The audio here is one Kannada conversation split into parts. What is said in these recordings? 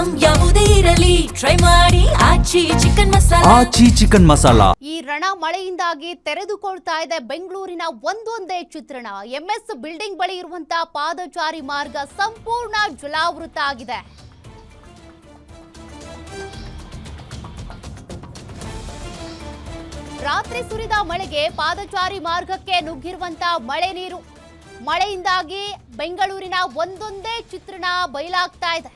ಐಟಂ ಯಾವುದೇ ಇರಲಿ ಟ್ರೈ ಮಾಡಿ ಆಚಿ ಚಿಕನ್ ಮಸಾಲಾ. ಈ ರಣ ಮಳೆಯಿಂದಾಗಿ ತೆರೆದುಕೊಳ್ತಾ ಇದೆ ಬೆಂಗಳೂರಿನ ಒಂದೊಂದೇ ಚಿತ್ರಣ. ಎಂಎಸ್ ಬಿಲ್ಡಿಂಗ್ ಬಳಿ ಇರುವಂತಹ ಪಾದಚಾರಿ ಮಾರ್ಗ ಸಂಪೂರ್ಣ ಜಲಾವೃತ ಆಗಿದೆ. ರಾತ್ರಿ ಸುರಿದ ಮಳೆಗೆ ಪಾದಚಾರಿ ಮಾರ್ಗಕ್ಕೆ ನುಗ್ಗಿರುವಂತಹ ಮಳೆ ನೀರು. ಮಳೆಯಿಂದಾಗಿ ಬೆಂಗಳೂರಿನ ಒಂದೊಂದೇ ಚಿತ್ರಣ ಬಯಲಾಗ್ತಾ ಇದೆ.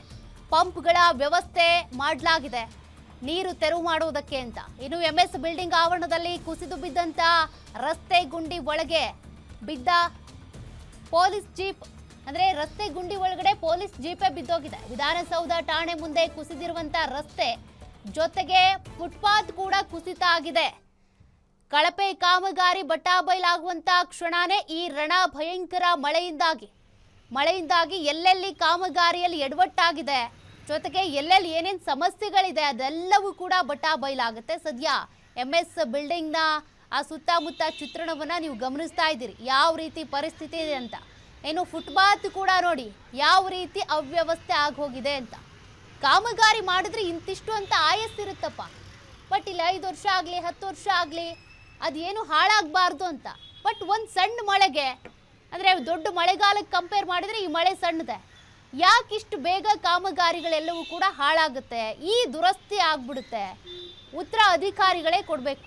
ಪಂಪ್ಗಳ ವ್ಯವಸ್ಥೆ ಮಾಡಲಾಗಿದೆ ನೀರು ತೆರವು ಮಾಡುವುದಕ್ಕೆ ಅಂತ. ಇನ್ನು ಎಂಎಸ್ ಬಿಲ್ಡಿಂಗ್ ಆವರಣದಲ್ಲಿ ಕುಸಿದು ಬಿದ್ದಂತ ರಸ್ತೆ ಗುಂಡಿ ಒಳಗೆ ಬಿದ್ದ ಪೊಲೀಸ್ ಜೀಪ್, ಅಂದ್ರೆ ರಸ್ತೆ ಗುಂಡಿ ಒಳಗಡೆ ಪೊಲೀಸ್ ಜೀಪೇ ಬಿದ್ದೋಗಿದೆ. ವಿಧಾನಸೌಧ ಠಾಣೆ ಮುಂದೆ ಕುಸಿದಿರುವಂತ ರಸ್ತೆ ಜೊತೆಗೆ ಫುಟ್ಪಾತ್ ಕೂಡ ಕುಸಿತ ಆಗಿದೆ. ಕಳಪೆ ಕಾಮಗಾರಿ ಬಟಾಬೈಲಾಗುವಂತ ಕ್ಷಣನೇ ಈ ರಣ ಭಯಂಕರ ಮಳೆಯಿಂದಾಗಿ ಎಲ್ಲೆಲ್ಲಿ ಕಾಮಗಾರಿಯಲ್ಲಿ ಎಡವಟ್ಟಾಗಿದೆ, ಜೊತೆಗೆ ಎಲ್ಲೆಲ್ಲಿ ಏನೇನು ಸಮಸ್ಯೆಗಳಿದೆ ಅದೆಲ್ಲವೂ ಕೂಡ ಬಟಾಬೈಲಾಗುತ್ತೆ. ಸದ್ಯ ಎಂಎಸ್ ಬಿಲ್ಡಿಂಗ್ನ ಆ ಸುತ್ತಮುತ್ತ ಚಿತ್ರಣವನ್ನ ನೀವು ಗಮನಿಸ್ತಾ ಇದ್ದೀರಿ, ಯಾವ ರೀತಿ ಪರಿಸ್ಥಿತಿ ಇದೆ ಅಂತ. ಇನ್ನು ಫುಟ್ಪಾತ್ ಕೂಡ ನೋಡಿ ಯಾವ ರೀತಿ ಅವ್ಯವಸ್ಥೆ ಆಗೋಗಿದೆ ಅಂತ. ಕಾಮಗಾರಿ ಮಾಡಿದ್ರೆ ಇಂತಿಷ್ಟು ಅಂತ ಆಯಸ್ಸಿರುತ್ತಪ್ಪ, ಬಟ್ ಇಲ್ಲಿ 5 ವರ್ಷ ಆಗಲಿ 10 ವರ್ಷ ಆಗಲಿ ಅದೇನು ಹಾಳಾಗಬಾರ್ದು ಅಂತ. ಬಟ್ ಒಂದು ಸಣ್ಣ ಮಳೆಗೆ, ಅಂದರೆ ದೊಡ್ಡ ಮಳೆಗಾಲಕ್ಕೆ ಕಂಪೇರ್ ಮಾಡಿದರೆ ಈ ಮಳೆ ಸಣ್ಣದೆ. ಯಾಕಿಷ್ಟು ಬೇಗ ಕಾಮಗಾರಿಗಳೆಲ್ಲವೂ ಕೂಡ ಹಾಳಾಗುತ್ತೆ, ಈ ದುರಸ್ತಿ ಆಗ್ಬಿಡುತ್ತೆ? ಉತ್ತರ ಅಧಿಕಾರಿಗಳೇ ಕೊಡಬೇಕು.